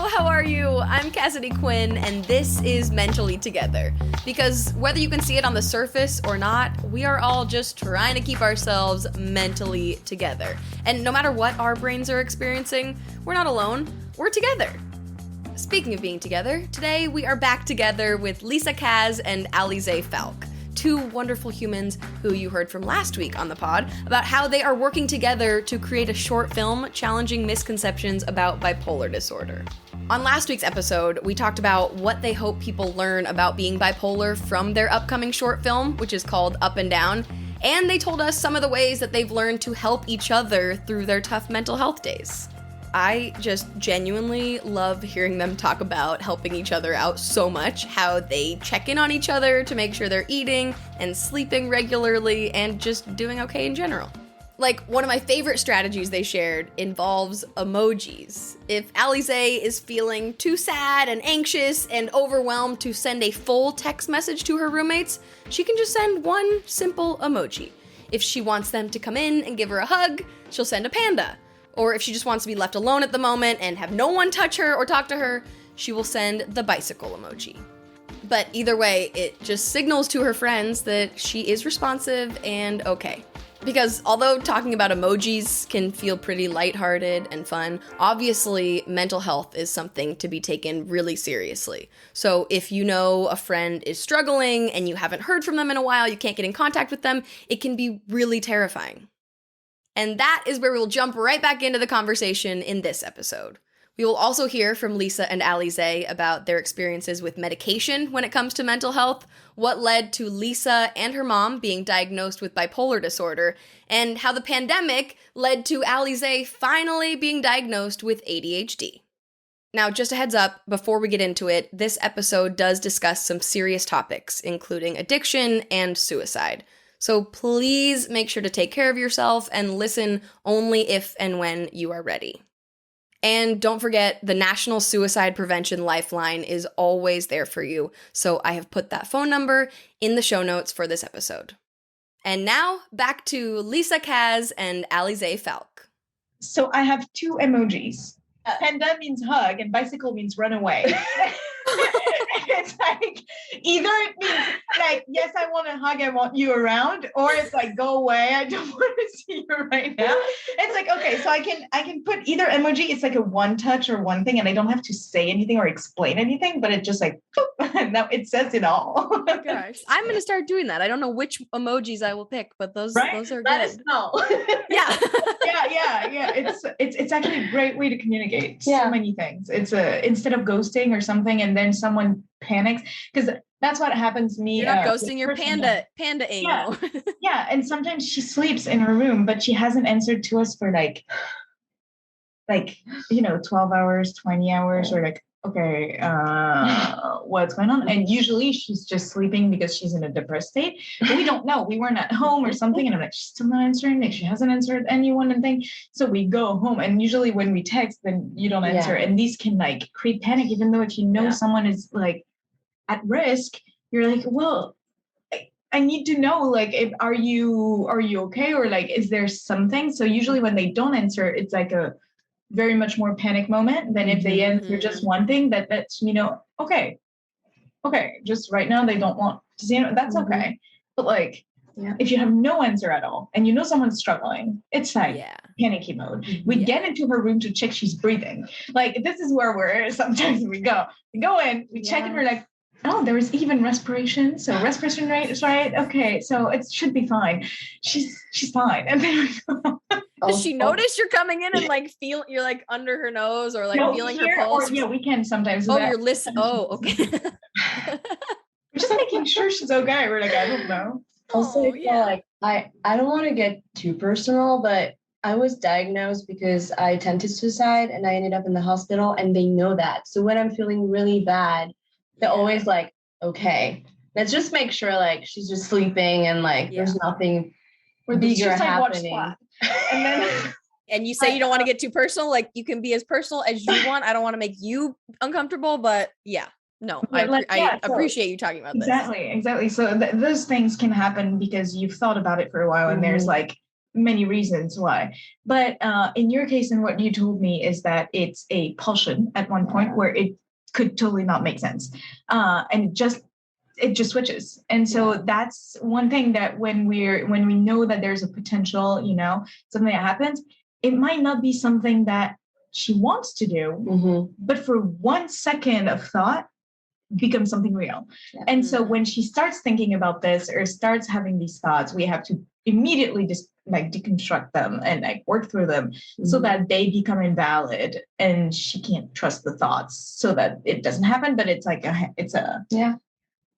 How are you? I'm Cassidy Quinn, and this is Mentally Together. Because whether you can see it on the surface or not, we are all just trying to keep ourselves mentally together. And no matter what our brains are experiencing, we're not alone, we're together. Speaking of being together, today we are back together with Cazes and Alizée Falque, two wonderful humans who you heard from last week on the pod about how they are working together to create a short film challenging misconceptions about bipolar disorder. On last week's episode, we talked about what they hope people learn about being bipolar from their upcoming short film, which is called Up and Down, and they told us some of the ways that they've learned to help each other through their tough mental health days. I just genuinely love hearing them talk about helping each other out so much, how they check in on each other to make sure they're eating and sleeping regularly and just doing okay in general. Like, one of my favorite strategies they shared involves emojis. If Alizée is feeling too sad and anxious and overwhelmed to send a full text message to her roommates, she can just send one simple emoji. If she wants them to come in and give her a hug, she'll send a panda. Or if she just wants to be left alone at the moment and have no one touch her or talk to her, she will send the bicycle emoji. But either way, it just signals to her friends that she is responsive and okay. Because although talking about emojis can feel pretty lighthearted and fun, obviously mental health is something to be taken really seriously. So if you know a friend is struggling and you haven't heard from them in a while, you can't get in contact with them, it can be really terrifying. And that is where we'll jump right back into the conversation in this episode. We will also hear from Lisa and Alizée about their experiences with medication when it comes to mental health, what led to Lisa and her mom being diagnosed with bipolar disorder, and how the pandemic led to Alizée finally being diagnosed with ADHD. Now, just a heads up, before we get into it, this episode does discuss some serious topics, including addiction and suicide. So please make sure to take care of yourself and listen only if and when you are ready. And don't forget, the National Suicide Prevention Lifeline is always there for you, so I have put that phone number in the show notes for this episode. And now, back to Cazes and Alizée Falque. So I have two emojis. Panda means hug and bicycle means run away. It's like, either it means like, yes, I want to hug, I want you around, or it's like, go away, I don't want to see you right now. It's like, okay, so I can put either emoji. It's like a one touch or one thing, and I don't have to say anything or explain anything, but it just like, and now it says it all. Oh my gosh, I'm gonna start doing that. I don't know which emojis I will pick, but those are good. No. Yeah. Yeah. It's actually a great way to communicate so many things. It's instead of ghosting or something, and then someone panics, because that's what happens to me. You're not ghosting your panda emo. Yeah, and sometimes she sleeps in her room, but she hasn't answered to us for like 12 hours, 20 hours, or like, okay, what's going on? And usually she's just sleeping because she's in a depressed state. But we don't know. We weren't at home or something, and I'm like, she's still not answering. Like, she hasn't answered anyone and thing. So we go home, and usually when we text, then you don't answer. And these can like create panic, even though if you know someone is like at risk, you're like, well, I need to know, like, are you okay, or like, is there something? So usually when they don't answer, it's like a very much more panic moment than if they answer just one thing that's, okay, just right now they don't want to see it. That's okay. But like, if you have no answer at all and you know someone's struggling, it's like panicky mode. We get into her room to check she's breathing. Like, this is where we're sometimes we go in, we check, and we're like, oh, there is even respiration. So respiration rate is right. Okay, so it should be fine. She's fine. And then does she notice you're coming in and like you're like under her nose or like feeling her pulse? Or, we can sometimes. Oh, you're listening. Oh, okay. We're just making sure she's okay. We're like, I don't know. Also, like I don't want to get too personal, but I was diagnosed because I attempted suicide and I ended up in the hospital, and they know that. So when I'm feeling really bad, they're always like, okay, let's just make sure like she's just sleeping and like there's nothing bigger happening. And then And you say you don't want to get too personal, like you can be as personal as you want. I don't want to make you uncomfortable, but yeah, no, I appreciate you talking about this. Exactly. So those things can happen because you've thought about it for a while, and there's like many reasons why. But in your case, and what you told me is that it's a pulsion at one point where it could totally not make sense, and it just switches. And so that's one thing that when we know that there's a potential, something that happens, it might not be something that she wants to do, but for 1 second of thought becomes something real. And so when she starts thinking about this or starts having these thoughts, we have to immediately just like deconstruct them and like work through them so that they become invalid, and she can't trust the thoughts so that it doesn't happen. But it's like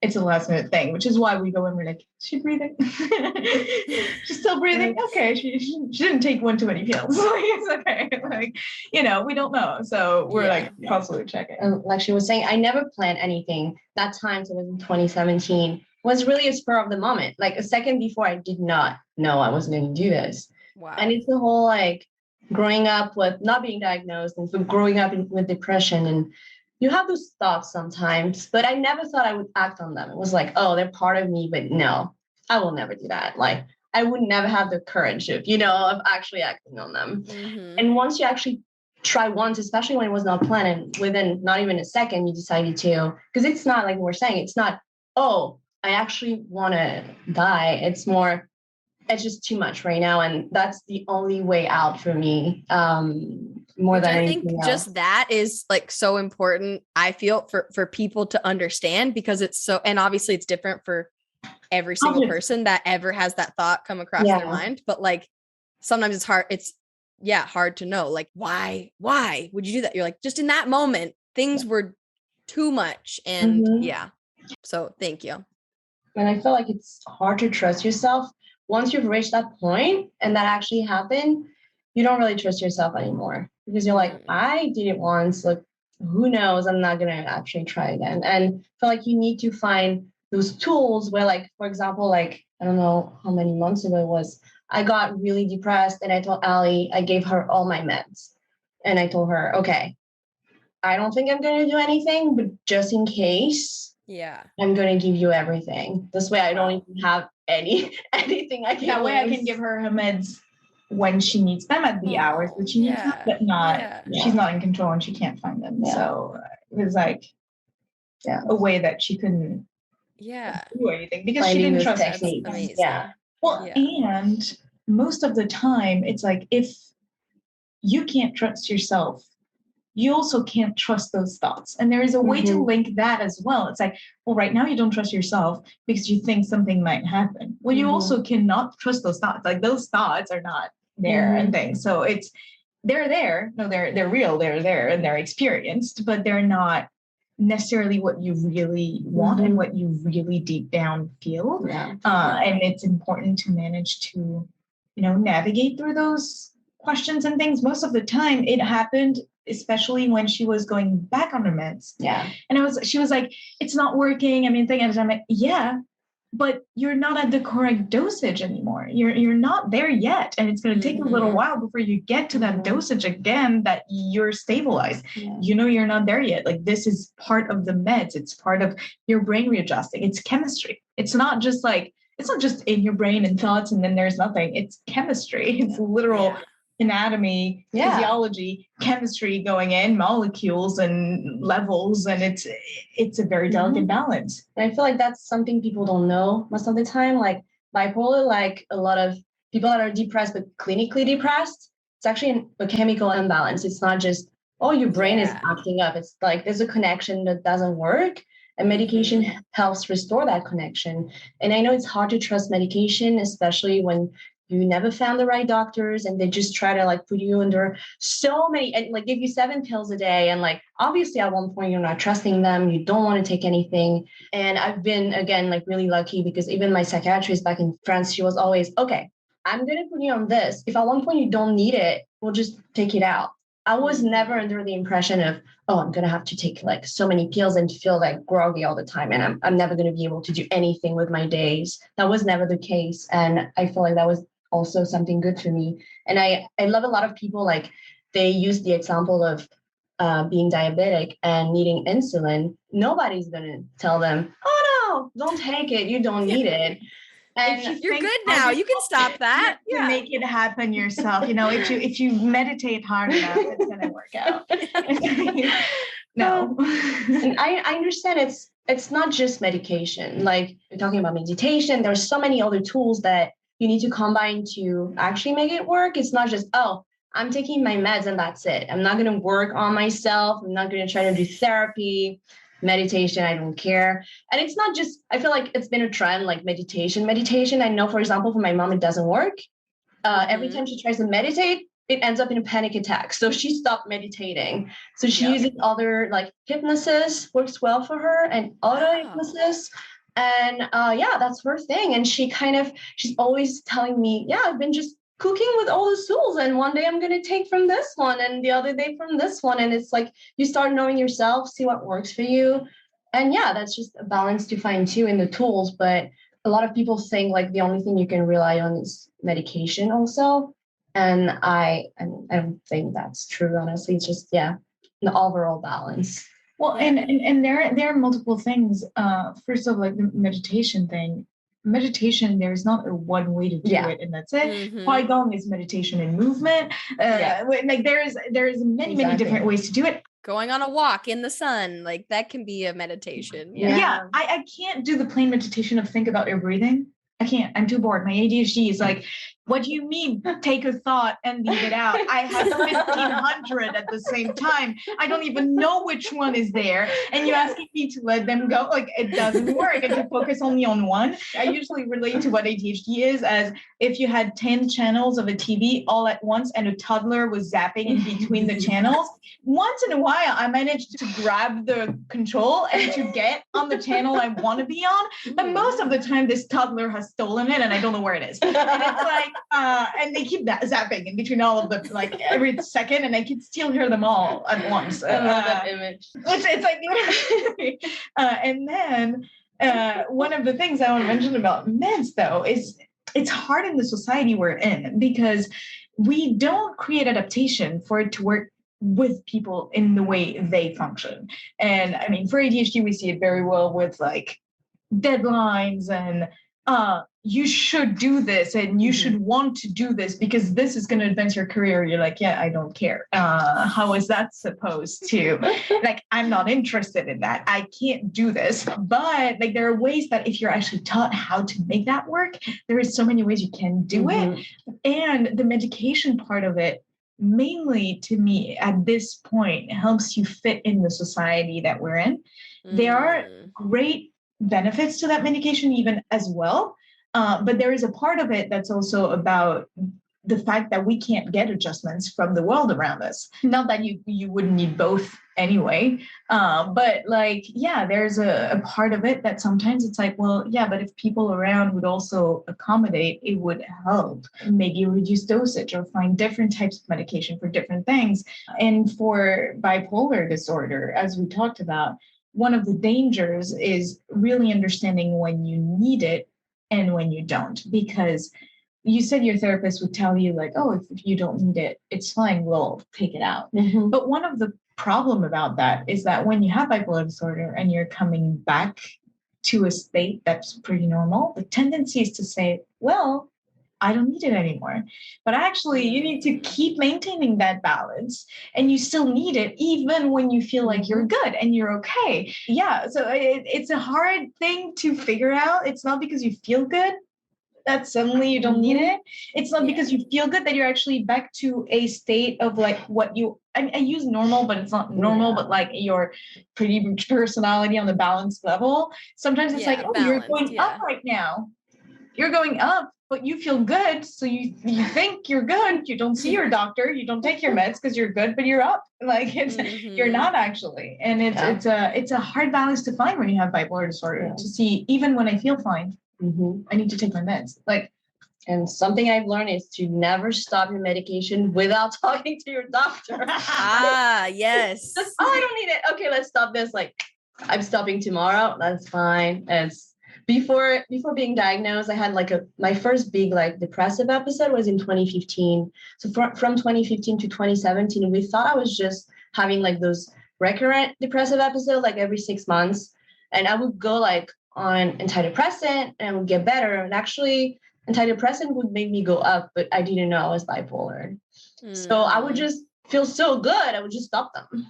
it's a last minute thing, which is why we go and we're like, is she breathing? She's still breathing. Okay. She didn't take one too many pills. It's okay. Like, we don't know. So we're constantly checking. Like she was saying, I never planned anything. That time, so it was in 2017, was really a spur of the moment. Like a second before, I did not know I was going to do this. Wow. And it's the whole like growing up with not being diagnosed and so growing up with depression, and you have those thoughts sometimes, but I never thought I would act on them. It was like, oh, they're part of me, but no, I will never do that. Like I would never have the courage of actually acting on them. And once you actually try once, especially when it was not planned, and within not even a second, you decided to, because it's not like we're saying, it's not, oh, I actually want to die. It's more, it's just too much right now. And that's the only way out for me. More than anything else. I think just that is like so important, I feel, for people to understand, because it's so, and obviously it's different for every single person that ever has that thought come across their mind. But like, sometimes it's hard. It's hard to know, like, why would you do that? You're like, just in that moment, things were too much. And so thank you. And I feel like it's hard to trust yourself once you've reached that point and that actually happened. You don't really trust yourself anymore because you're like, I did it once. Like, who knows? I'm not going to actually try again. And I feel like you need to find those tools where, like, for example, like, I don't know how many months ago it was, I got really depressed and I told Ali, I gave her all my meds. And I told her, okay, I don't think I'm going to do anything, but just in case, I'm going to give you everything. This way I don't even have anything I can That way I can give her meds when she needs them at the hours that she needs them, but she's not in control and she can't find them. So it was like a way that she couldn't do anything because she didn't trust techniques. And most of the time it's like, if you can't trust yourself, you also can't trust those thoughts. And there is a way to link that as well. It's like, well, right now you don't trust yourself because you think something might happen. Well, you also cannot trust those thoughts. Like those thoughts are not there and things. So they're there. No, they're real. They're there and they're experienced, but they're not necessarily what you really want and what you really deep down feel. And it's important to manage to, navigate through those questions and things. Most of the time it happened, especially when she was going back on her meds. And she was like, it's not working. I mean, and I'm like, but you're not at the correct dosage anymore. You're not there yet. And it's going to take a little while before you get to that dosage again, that you're stabilized. You're not there yet. Like, this is part of the meds. It's part of your brain readjusting. It's chemistry. It's not just in your brain and thoughts and then there's nothing. It's chemistry. It's literal anatomy, physiology, chemistry going in, molecules and levels, and it's a very delicate balance. And I feel like that's something people don't know most of the time. Like bipolar, like a lot of people that are depressed but clinically depressed, it's actually a chemical imbalance. It's not just, oh, your brain is acting up. It's like there's a connection that doesn't work, and medication helps restore that connection. And I know it's hard to trust medication, especially when you never found the right doctors and they just try to like put you under so many and like give you 7 pills a day. And like, obviously at one point you're not trusting them. You don't want to take anything. And I've been, again, like really lucky because even my psychiatrist back in France, she was always, okay, I'm going to put you on this. If at one point you don't need it, we'll just take it out. I was never under the impression of, oh, I'm going to have to take like so many pills and feel like groggy all the time. And I'm never going to be able to do anything with my days. That was never the case. And I feel like that was also something good for me. And I love a lot of people, like they use the example of being diabetic and needing insulin. Nobody's going to tell them, oh no, don't take it. You don't need it. And you're good now. You can stop that. To make it happen yourself. If you meditate hard enough, it's gonna work out. No. And I understand it's not just medication. Like we're talking about meditation. There's so many other tools that you need to combine to actually make it work. It's not just, oh, I'm taking my meds and that's it. I'm not gonna work on myself. I'm not gonna try to do therapy. Meditation, I don't care. And it's not just, I feel like it's been a trend, like meditation. I know, for example, for my mom, it doesn't work. Every time she tries to meditate, it ends up in a panic attack. So she stopped meditating. So she uses other, like hypnosis works well for her, and auto hypnosis. And that's her thing. And she's always telling me, I've been just cooking with all the tools, and one day I'm going to take from this one and the other day from this one. And it's like you start knowing yourself, see what works for you. And that's just a balance to find too in the tools. But a lot of people think like the only thing you can rely on is medication also. And I don't think that's true, honestly. It's just the overall balance. Well, and there are multiple things. First of all, like the meditation thing. Meditation, there's not a one way to do it, and that's it. Qigong is meditation and movement. Like there's many different ways to do it. Going on a walk in the sun, like that can be a meditation. I can't do the plain meditation of think about your breathing. I can't. I'm too bored. My ADHD is like, what do you mean? Take a thought and leave it out. I have 1,500 at the same time. I don't even know which one is there. And you're asking me to let them go. Like, it doesn't work. I can focus only on one. I usually relate to what ADHD is as if you had 10 channels of a TV all at once and a toddler was zapping in between the channels. Once in a while, I managed to grab the control and to get on the channel I want to be on. But most of the time, this toddler has stolen it and I don't know where it is. And it's like, and they keep zapping in between all of them, like every second, and I can still hear them all at once. I love that image. It's like, and then one of the things I want to mention about meds, though, is it's hard in the society we're in because we don't create adaptation for it to work with people in the way they function. And I mean, for ADHD, we see it very well with like deadlines and you should do this and you should want to do this because this is going to advance your career. You're like, I don't care. How is that supposed to? Like, I'm not interested in that. I can't do this. But like, there are ways that if you're actually taught how to make that work, there is so many ways you can do it. And the medication part of it, mainly to me at this point, helps you fit in the society that we're in. There are great benefits to that medication even as well. But there is a part of it that's also about the fact that we can't get adjustments from the world around us. Not that you wouldn't need both anyway. But like, there's a part of it that sometimes it's like, well, but if people around would also accommodate, it would help. Maybe reduce dosage or find different types of medication for different things. And for bipolar disorder, as we talked about, one of the dangers is really understanding when you need it and when you don't, because you said your therapist would tell you like, oh, if you don't need it, it's fine, we'll take it out. But one of the problem about that is that when you have bipolar disorder and you're coming back to a state that's pretty normal, the tendency is to say, well, I don't need it anymore. But actually, you need to keep maintaining that balance and you still need it even when you feel like you're good and you're okay. So it's a hard thing to figure out. It's not because you feel good that suddenly you don't need it. It's not because you feel good that you're actually back to a state of like what you, I use normal, but it's not normal, but like your pretty personality on the balance level. Sometimes it's like, oh, you're going up right now. You're going up, but you feel good. So you think you're good. You don't see your doctor. You don't take your meds because you're good, but you're up. Like it's you're not actually. And it's a hard balance to find when you have bipolar disorder to see, even when I feel fine, I need to take my meds. Like, and something I've learned is to never stop your medication without talking to your doctor. Yes. I don't need it. Okay, let's stop this. Like, I'm stopping tomorrow. That's fine. before being diagnosed, I had like my first big like depressive episode was in 2015. So from 2015 to 2017, we thought I was just having like those recurrent depressive episodes like every 6 months. And I would go like on antidepressant and I would get better. And actually antidepressant would make me go up, but I didn't know I was bipolar. So I would just feel so good. I would just stop them.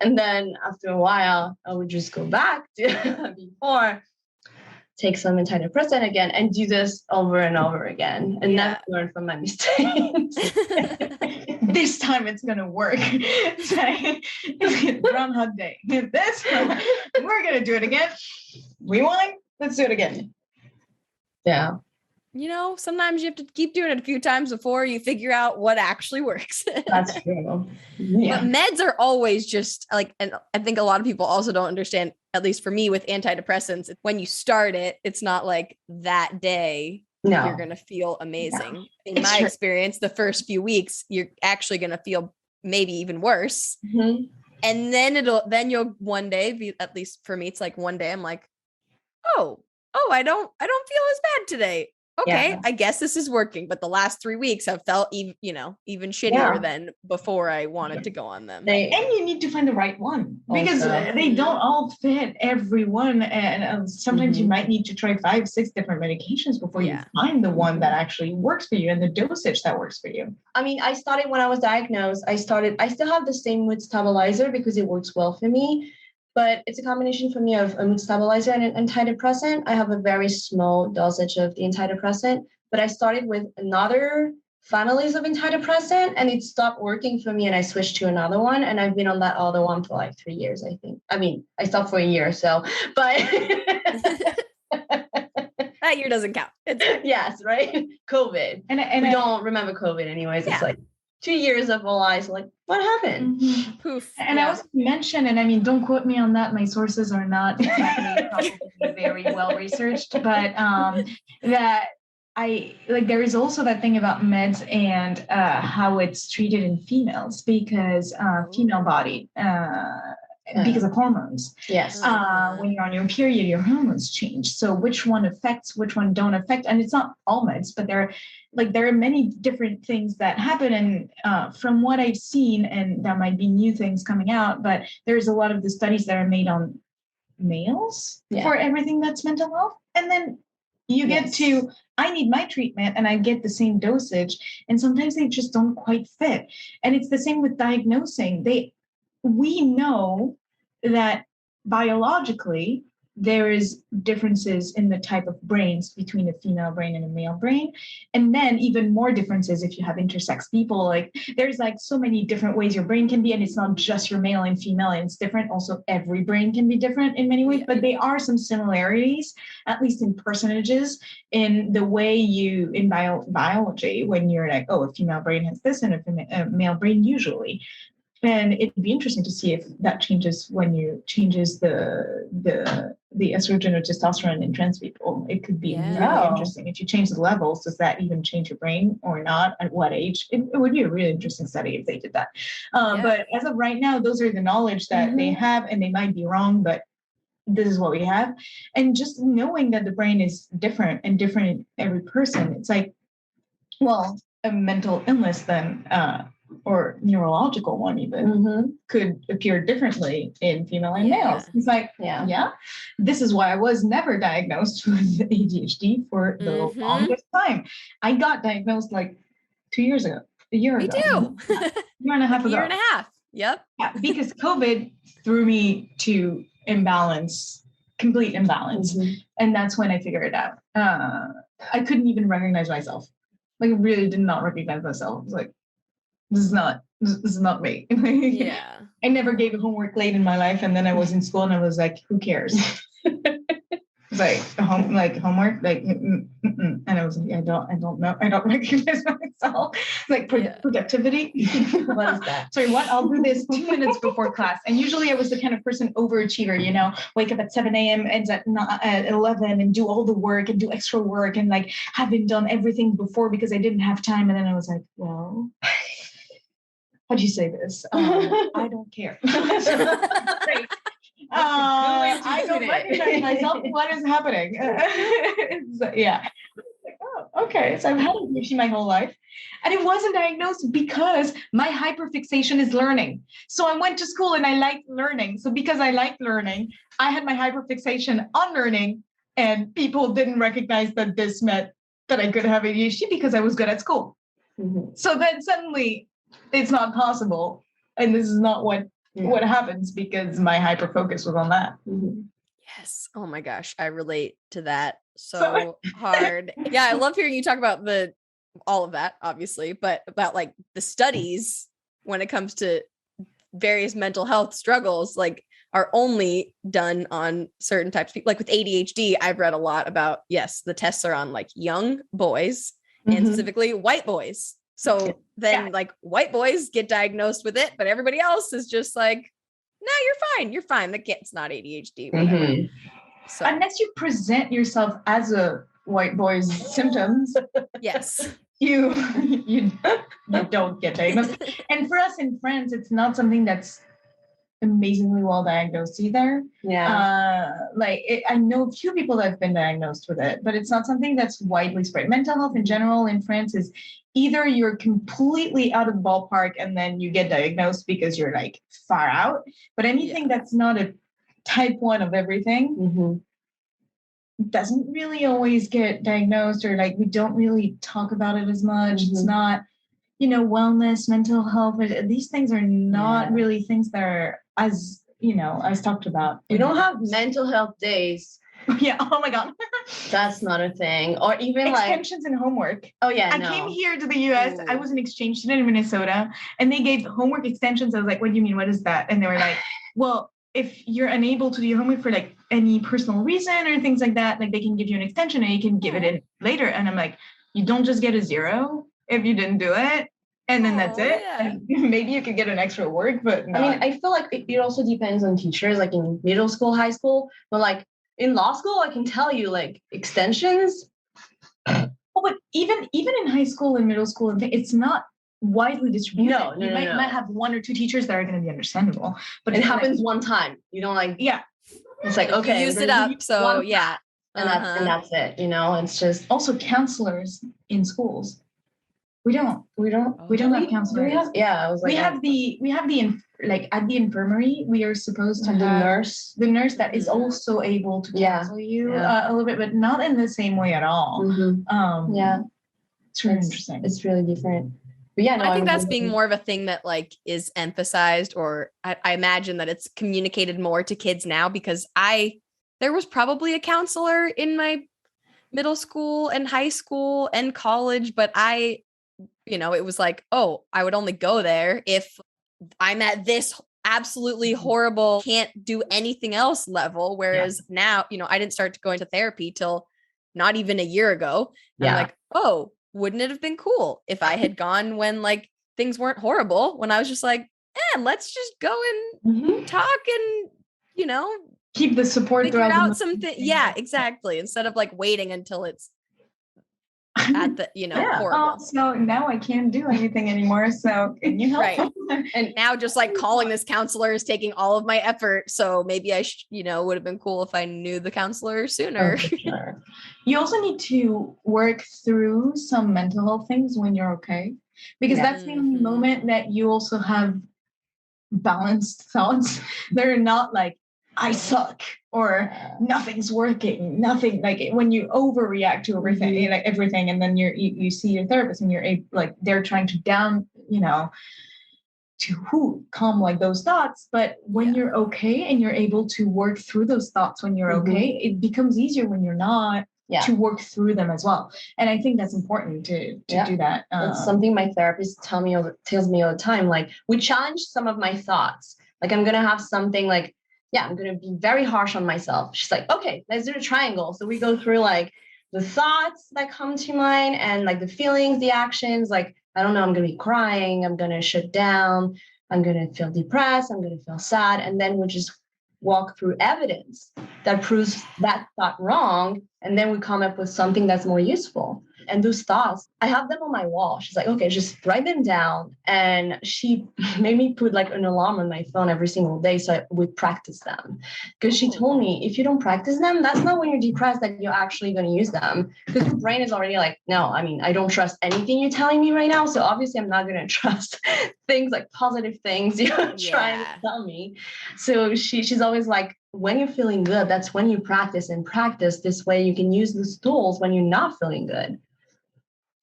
And then after a while, I would just go back to before, take some antidepressant again, and do this over and over again, and never learn from my mistakes. This time it's gonna work. Groundhog Day. This time we're gonna do it again. We won. Let's do it again. Yeah. You know, sometimes you have to keep doing it a few times before you figure out what actually works. That's true. Yeah. But meds are always just like, and I think a lot of people also don't understand, at least for me with antidepressants, when you start it, it's not like that day you're going to feel amazing. No. In my experience, the first few weeks, you're actually going to feel maybe even worse. Mm-hmm. And then you'll one day be, at least for me, it's like one day I'm like, oh, I don't feel as bad today. Okay, I guess this is working, but the last 3 weeks have felt even shittier than before I wanted to go on them. And you need to find the right one because they don't all fit everyone. And sometimes you might need to try 5-6 different medications before you find the one that actually works for you and the dosage that works for you. I mean, I started when I was diagnosed. I still have the same mood stabilizer because it works well for me. But it's a combination for me of a mood stabilizer and an antidepressant. I have a very small dosage of the antidepressant, but I started with another families of antidepressant and it stopped working for me and I switched to another one. And I've been on that other one for like 3 years, I think. I mean, I stopped for a year, so, but. That year doesn't count. Yes, right? COVID. And we don't remember COVID anyways. It's like 2 years of our lives, like, what happened? Mm-hmm. Poof. And I was mentioned, and I mean, don't quote me on that. My sources are not exactly probably very well researched, but that I like. There is also that thing about meds and how it's treated in females because female body. Because of hormones. Yes. When you're on your period, your hormones change. So which one affects, which one don't affect. And it's not all meds, but there are many different things that happen. And from what I've seen, and there might be new things coming out, but there's a lot of the studies that are made on males for everything that's mental health. And then you get to, I need my treatment and I get the same dosage. And sometimes they just don't quite fit. And it's the same with diagnosing. We know that biologically there is differences in the type of brains between a female brain and a male brain. And then even more differences if you have intersex people. Like there's like so many different ways your brain can be, and it's not just your male and female, and it's different. Also, every brain can be different in many ways, but there are some similarities, at least in percentages, in the way you, in biology, when you're like, oh, a female brain has this and a male brain usually. And it'd be interesting to see if that changes when you changes the estrogen or testosterone in trans people. It could be really interesting. If you change the levels, does that even change your brain or not? At what age? It would be a really interesting study if they did that. But as of right now, those are the knowledge that they have, and they might be wrong, but this is what we have. And just knowing that the brain is different and different in every person, it's like, well, a mental illness then or neurological one even could appear differently in female and males. It's like, this is why I was never diagnosed with ADHD for the longest time. I got diagnosed like 2 years ago, a year ago. Me too. Year and a half ago. Year and a half. Yep. Yeah, because COVID threw me to complete imbalance. And that's when I figured it out. I couldn't even recognize myself. Like, I really did not recognize myself. I was like, this is not me. I never gave homework late in my life, and then I was in school and I was like, who cares? It's like homework, and I was like, I don't know, I don't recognize myself. Like productivity. What is that? Sorry, what? I'll do this 2 minutes before class. And usually I was the kind of person overachiever, wake up at 7 a.m., ends at 11 and do all the work and do extra work and like haven't done everything before because I didn't have time. And then I was like, well, how'd you say this? I don't care. Great. I don't recognize myself. What is happening? Yeah. Oh, okay. So I've had ADHD my whole life. And it wasn't diagnosed because my hyperfixation is learning. So I went to school and I liked learning. So because I liked learning, I had my hyperfixation on learning, and people didn't recognize that this meant that I could have ADHD because I was good at school. Mhm. So then suddenly it's not possible. And this is not what happens because my hyperfocus was on that. Mhm. Yes. Oh my gosh. I relate to that so hard. Yeah. I love hearing you talk about all of that, obviously, but about like the studies when it comes to various mental health struggles, like are only done on certain types of people. Like with ADHD, I've read a lot about, yes, the tests are on like young boys and Mhm. specifically white boys. So then like white boys get diagnosed with it, but everybody else is just like, no, you're fine. You're fine. It's not ADHD, whatever. Mhm. So Unless you present yourself as a white boy's symptoms, yes. you don't get diagnosed. And for us in France, it's not something that's amazingly well diagnosed either. Yeah. I know a few people that have been diagnosed with it, but it's not something that's widely spread. Mental health in general in France is either you're completely out of the ballpark and then you get diagnosed because you're like far out, but anything that's not a type 1 of everything Mhm. doesn't really always get diagnosed, or like we don't really talk about it as much. It's not, wellness, mental health. These things are not really things that are as talked about. We don't have mental health days. Yeah. Oh my God. That's not a thing. Or even extensions and homework. Oh yeah. I came here to the US. I was an exchange student in Minnesota, and they gave homework extensions. I was like, what do you mean? What is that? And they were like, well, if you're unable to do your homework for like any personal reason or things like that, like they can give you an extension and you can give it in later. And I'm like, you don't just get a 0 if you didn't do it. And then that's it. Yeah. Maybe you could get an extra work, but not. I mean, I feel like it also depends on teachers, like in middle school, high school, but like in law school, I can tell you like extensions. But even in high school and middle school, it's not widely distributed. No. You might have 1 or 2 teachers that are going to be understandable, but it happens one time. You don't like. Yeah. It's like, okay, you used it up. So yeah. And that's it. It's just also counselors in schools. We don't have counselors. I was like, we have the like at the infirmary, we are supposed to the have the nurse that is also able to counsel you a little bit, but not in the same way at all. It's really interesting. It's really different. But yeah, no, I think that's being more of a thing that like is emphasized, or I imagine that it's communicated more to kids now, because there was probably a counselor in my middle school and high school and college, but it was like, oh, I would only go there if I'm at this absolutely horrible, can't do anything else level. Whereas now, I didn't start going to therapy till not even a year ago. And I'm like, oh, wouldn't it have been cool if I had gone when like things weren't horrible, when I was just like, let's just go and talk and, keep the support figure out something. Yeah, exactly. Instead of like waiting until it's at the, horrible. So now I can't do anything anymore. So can you help? Right. And now just like calling this counselor is taking all of my effort. So maybe I, would have been cool if I knew the counselor sooner. Oh, sure. You also need to work through some mental health things when you're okay, because that's the only moment that you also have balanced thoughts. They're not like, I suck or nothing's working, nothing, like when you overreact to everything, like everything, and then you see your therapist and you're like, they're trying to calm like those thoughts. But when you're okay and you're able to work through those thoughts when you're okay, it becomes easier when you're not to work through them as well. And I think that's important to do that. It's something my therapist tells me all the time. Like, we challenge some of my thoughts. Like, I'm going to have something like, I'm going to be very harsh on myself. She's like, okay, let's do a triangle. So we go through like the thoughts that come to mind and like the feelings, the actions, like, I don't know, I'm going to be crying. I'm going to shut down. I'm going to feel depressed. I'm going to feel sad. And then we just walk through evidence that proves that thought wrong. And then we come up with something that's more useful. And those thoughts, I have them on my wall. She's like, okay, just write them down. And she made me put like an alarm on my phone every single day so I would practice them. Because she told me, if you don't practice them, that's not when you're depressed that you're actually going to use them. Because your brain is already like, no, I mean, I don't trust anything you're telling me right now. So obviously I'm not going to trust things like positive things you're trying to tell me. So she's always like, when you're feeling good, that's when you practice and practice. This way you can use those tools when you're not feeling good.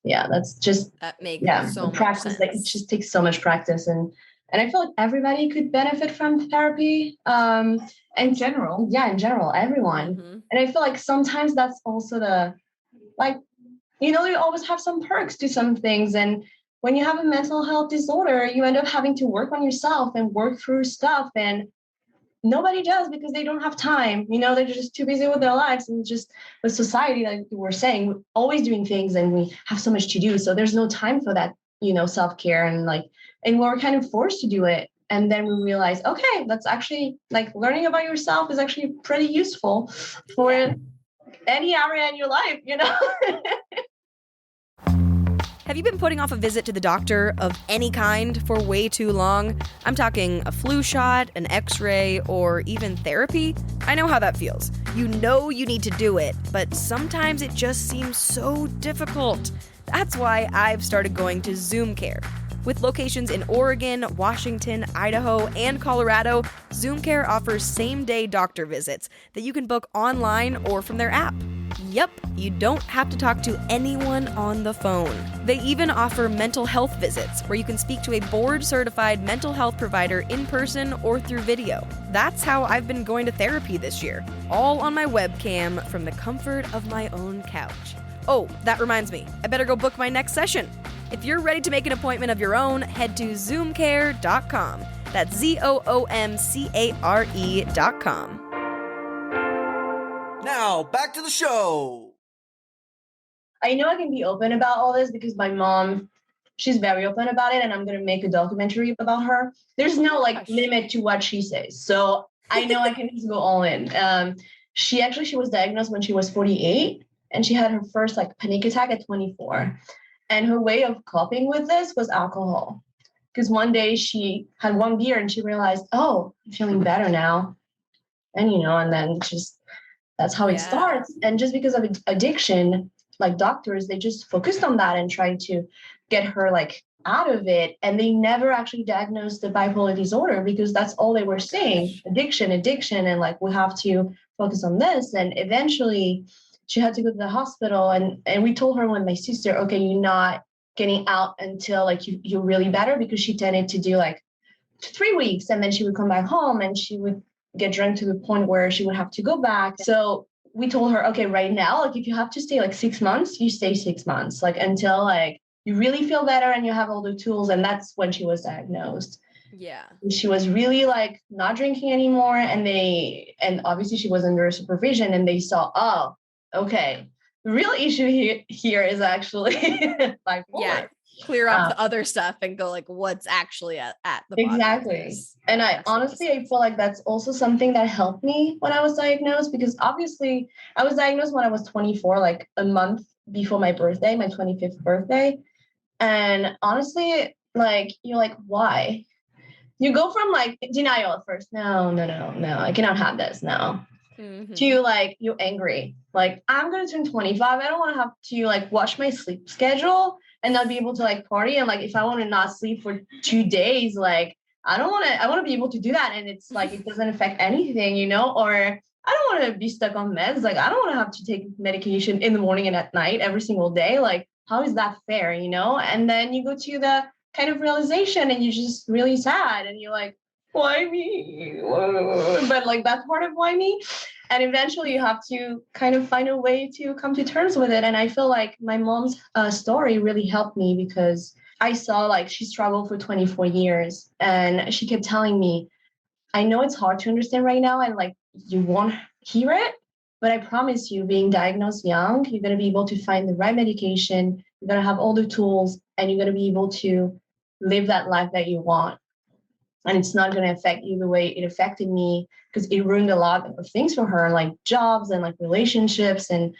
Yeah, that's just that makes so much practice. sense. Like, it just takes so much practice, and I feel like everybody could benefit from therapy. In general, everyone. Mhm. And I feel like sometimes that's also the like, you always have some perks to some things, and when you have a mental health disorder, you end up having to work on yourself and work through stuff, and nobody does because they don't have time. They're just too busy with their lives, and just with society, like you were saying, we're always doing things and we have so much to do. So there's no time for that, self-care, and we're kind of forced to do it. And then we realize, okay, that's actually like learning about yourself is actually pretty useful for any area in your life, Have you been putting off a visit to the doctor of any kind for way too long? I'm talking a flu shot, an x-ray, or even therapy. I know how that feels. You know you need to do it, but sometimes it just seems so difficult. That's why I've started going to Zoom Care. With locations in Oregon, Washington, Idaho, and Colorado, Zoom Care offers same-day doctor visits that you can book online or from their app. Yep, you don't have to talk to anyone on the phone. They even offer mental health visits where you can speak to a board-certified mental health provider in person or through video. That's how I've been going to therapy this year, all on my webcam from the comfort of my own couch. Oh, that reminds me, I better go book my next session. If you're ready to make an appointment of your own, head to zoomcare.com. That's ZOOMCARE.com. Now, back to the show. I know I can be open about all this because my mom, she's very open about it, and I'm going to make a documentary about her. There's no limit to what she says. So I know I can just go all in. She was diagnosed when she was 48, and she had her first panic attack at 24. And her way of coping with this was alcohol. Because one day she had one beer and she realized, oh, I'm feeling better now. And, and then that's how it starts. And just because of addiction, doctors, they just focused on that and tried to get her out of it. And they never actually diagnosed the bipolar disorder because that's all they were saying. Addiction. And we have to focus on this. And eventually she had to go to the hospital, and we told her with my sister, okay, you're not getting out until you're really better, because she tended to do 3 weeks, and then she would come back home and she would get drunk to the point where she would have to go back. So we told her, okay, right now, if you have to stay 6 months, you stay 6 months, until you really feel better and you have all the tools. And that's when she was diagnosed. Yeah. She was really not drinking anymore, and obviously she was under supervision, and they saw, oh, okay, the real issue here is actually bipolar. Yeah, clear up the other stuff and go what's actually at the bottom. Exactly. And I feel like that's also something that helped me when I was diagnosed, because obviously I was diagnosed when I was 24, a month before my birthday, my 25th birthday. And honestly, you're why? You go from denial at first. No, I cannot have this. No. Mm-hmm. To you're angry. I'm going to turn 25. I don't want to have to watch my sleep schedule and not be able to party. And if I want to not sleep for 2 days, I want to be able to do that. And it's it doesn't affect anything, or I don't want to be stuck on meds. I don't want to have to take medication in the morning and at night every single day. How is that fair, And then you go to the kind of realization and you're just really sad and you're why me? But that's part of why me. And eventually you have to kind of find a way to come to terms with it. And I feel like my mom's story really helped me, because I saw she struggled for 24 years, and she kept telling me, I know it's hard to understand right now, and you won't hear it, but I promise you, being diagnosed young, you're going to be able to find the right medication, you're going to have all the tools, and you're going to be able to live that life that you want. And it's not going to affect you the way it affected me, because it ruined a lot of things for her, jobs and relationships, and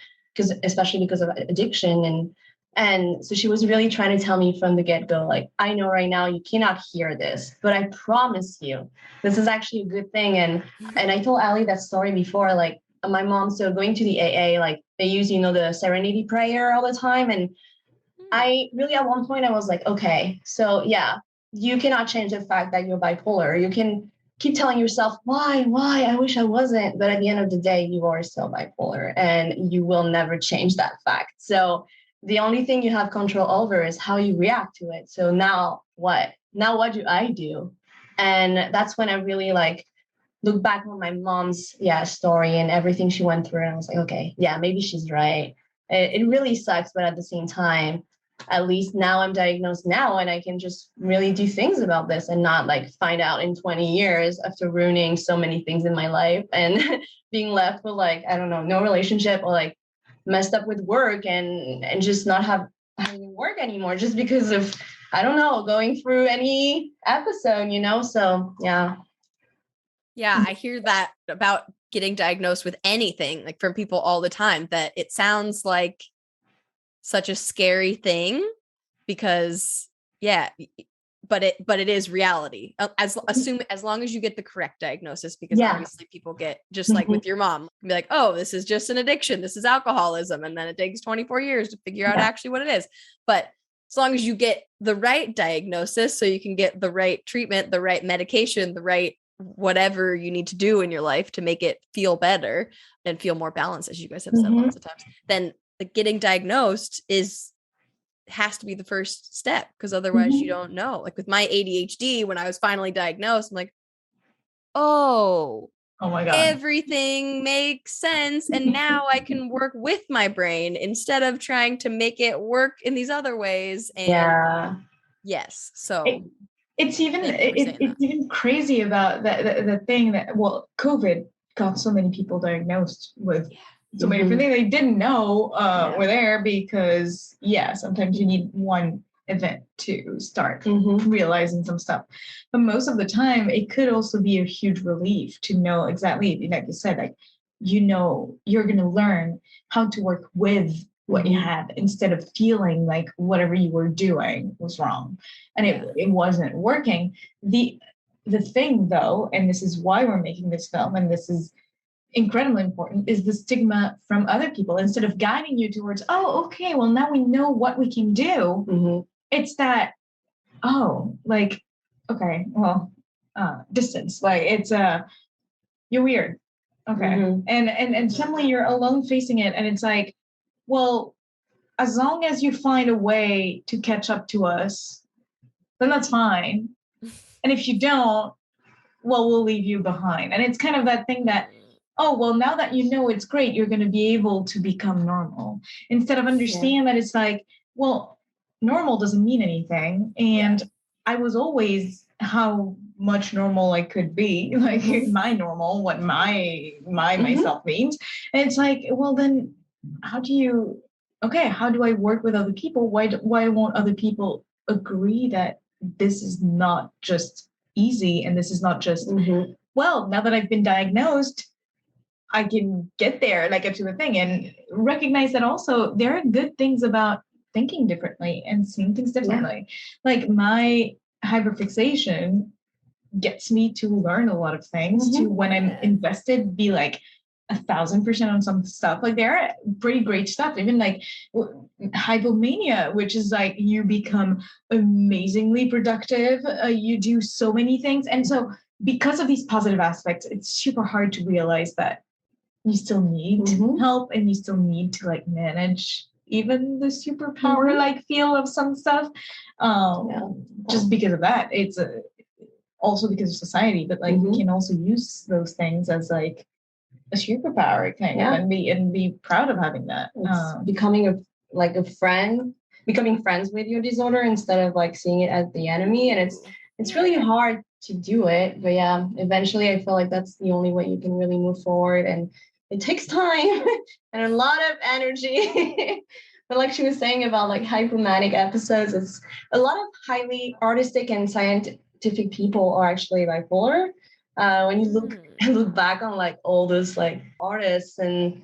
especially because of addiction. And And so she was really trying to tell me from the get-go, like, I know right now you cannot hear this, but I promise you, this is actually a good thing. And I told Ali that story before, like my mom, so going to the AA, like they use, the serenity prayer all the time. And I really, at one point I was like, okay, so yeah, you cannot change the fact that you're bipolar. You can keep telling yourself, why, I wish I wasn't. But at the end of the day, you are still bipolar and you will never change that fact. So the only thing you have control over is how you react to it. So now what? Now what do I do? And that's when I really like look back on my mom's story and everything she went through. And I was like, okay, yeah, maybe she's right. It really sucks, but at the same time, at least now I'm diagnosed now and I can just really do things about this and not like find out in 20 years after ruining so many things in my life and being left with like, I don't know, no relationship or like messed up with work and just not having work anymore just because of, I don't know, going through any episode, So yeah. Yeah, I hear that about getting diagnosed with anything, like from people all the time, that it sounds like such a scary thing because but it is reality. As long as you get the correct diagnosis, because obviously people get just like with your mom, be like, oh, this is just an addiction, this is alcoholism, and then it takes 24 years to figure out actually what it is. But as long as you get the right diagnosis, so you can get the right treatment, the right medication, the right whatever you need to do in your life to make it feel better and feel more balanced, as you guys have said lots of times, then like getting diagnosed has to be the first step, because otherwise you don't know. Like with my ADHD, when I was finally diagnosed, I'm like, oh my God, everything makes sense. And now I can work with my brain instead of trying to make it work in these other ways. And yes, so it's even crazy about the thing that, well, COVID got so many people diagnosed with so many different things they didn't know were there, because sometimes you need one event to start realizing some stuff. But most of the time it could also be a huge relief to know exactly, like you said, like, you're going to learn how to work with what you had instead of feeling like whatever you were doing was wrong and it wasn't working. The thing though, and this is why we're making this film, and this is incredibly important, is the stigma from other people. Instead of guiding you towards, oh, okay, well, now we know what we can do. It's that, oh, like, okay, well, distance, like it's you're weird. Okay. And suddenly you're alone facing it. And it's like, well, as long as you find a way to catch up to us, then that's fine. And if you don't, well, we'll leave you behind. And it's kind of that thing that, oh, well, now that you know it's great, you're going to be able to become normal. Instead of understand that it's like, well, normal doesn't mean anything. And I was always how much normal I could be, like my normal, what my myself means. And it's like, well, then how do I work with other people? Why won't other people agree that this is not just easy and this is not just, well, now that I've been diagnosed, I can get there and I get to the thing, and recognize that also there are good things about thinking differently and seeing things differently. Like my hyperfixation gets me to learn a lot of things, to when I'm invested, be like 1,000% on some stuff. Like there are pretty great stuff, even like hypomania, which is like you become amazingly productive. You do so many things. And so because of these positive aspects, it's super hard to realize that you still need help and you still need to like manage even the superpower like feel of some stuff. Just because of that, it's also because of society, but like we can also use those things as like a superpower kind of, and be proud of having that. Becoming becoming friends with your disorder instead of like seeing it as the enemy. And it's really hard to do it, but eventually I feel like that's the only way you can really move forward, and it takes time and a lot of energy. But like she was saying about like hypomanic episodes, it's a lot of highly artistic and scientific people are actually bipolar. When you look back on like all those like artists and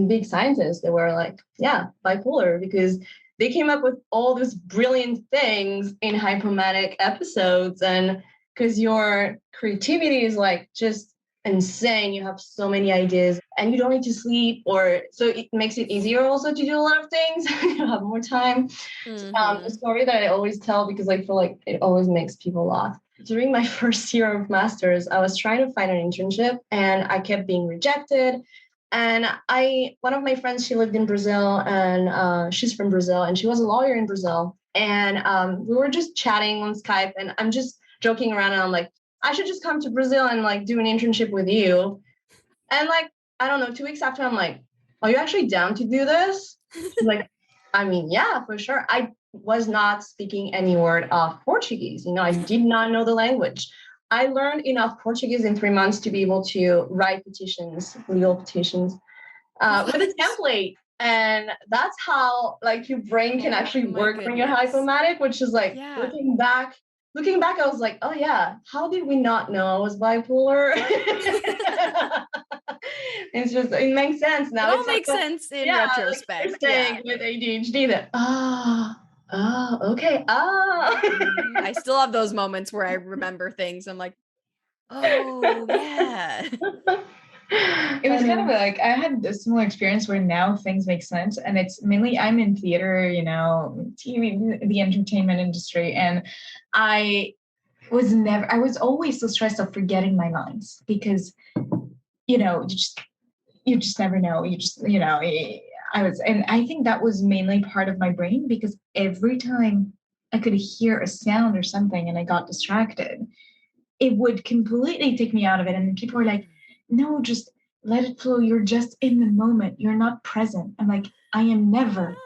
big scientists, they were like, bipolar, because they came up with all these brilliant things in hypomanic episodes. And because your creativity is like just insane, you have so many ideas and you don't need to sleep, or so it makes it easier also to do a lot of things. You have more time. A story that I always tell, because I feel like it always makes people laugh. During my first year of master's, I was trying to find an internship and I kept being rejected. And one of my friends, she lived in Brazil, and she's from Brazil, and she was a lawyer in Brazil. And we were just chatting on Skype, and I'm just joking around, and I'm like, I should just come to Brazil and like do an internship with you. And like, I don't know, 2 weeks after, I'm like, are you actually down to do this? She's like, I mean, yeah, for sure. I was not speaking any word of Portuguese. I did not know the language. I learned enough Portuguese in 3 months to be able to write petitions, legal petitions, with a template. And that's how like your brain can actually work when you're hypomanic, which is like looking back, I was like, oh yeah, how did we not know I was bipolar? It makes sense now. It all makes sense in retrospect. Like with ADHD that, okay. I still have those moments where I remember things. I'm like, oh yeah. It was kind of like, I had a similar experience where now things make sense. And it's mainly, I'm in theater, TV, the entertainment industry. And I was always so stressed of forgetting my lines because, you just never know. And I think that was mainly part of my brain, because every time I could hear a sound or something and I got distracted, it would completely take me out of it. And people were like, no, just let it flow. You're just in the moment. You're not present. I'm like, I am never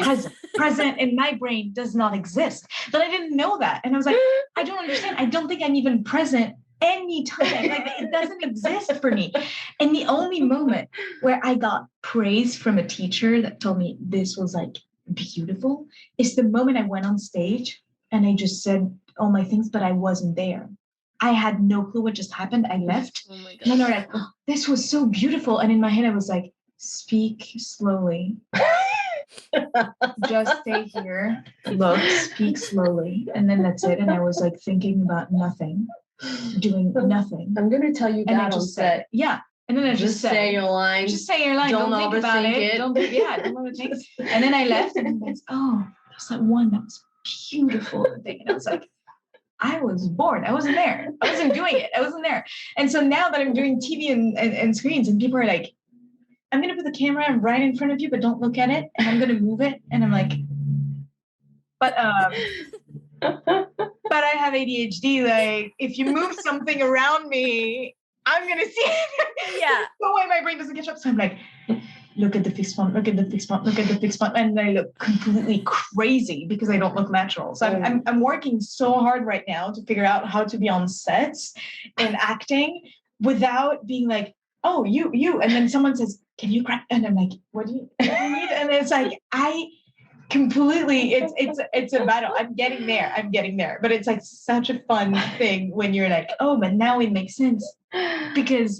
present. Present in my brain does not exist. But I didn't know that. And I was like, I don't understand. I don't think I'm even present anytime. Like, it doesn't exist for me. And the only moment where I got praise from a teacher that told me this was like beautiful is the moment I went on stage and I just said all my things, but I wasn't there. I had no clue what just happened. I left. Oh my God. And then they were like, oh, this was so beautiful. And in my head, I was like, speak slowly. Just stay here. Look, speak slowly. And then that's it. And I was like thinking about nothing, doing nothing. I'm going to tell you that on set. Yeah. And then I just said, say your line. Just say your line. Don't think about it. Don't overthink. And then I left and I was, oh, there's that one that was beautiful thing. And I was like, I was bored. I wasn't there. I wasn't doing it. I wasn't there. And so now that I'm doing TV and screens, and people are like, I'm going to put the camera right in front of you, but don't look at it. And I'm going to move it. And I'm like, but I have ADHD. Like, if you move something around me, I'm going to see it. Yeah. No way my brain doesn't catch up. So I'm like, look at the fixed font, look at the fixed font, look at the fixed font. And I look completely crazy because I don't look natural. So I'm working so hard right now to figure out how to be on sets and acting without being like, oh, you. And then someone says, can you cry? And I'm like, what do you need? And it's like, I completely, it's a battle. I'm getting there. But it's like such a fun thing when you're like, oh, but now it makes sense. Because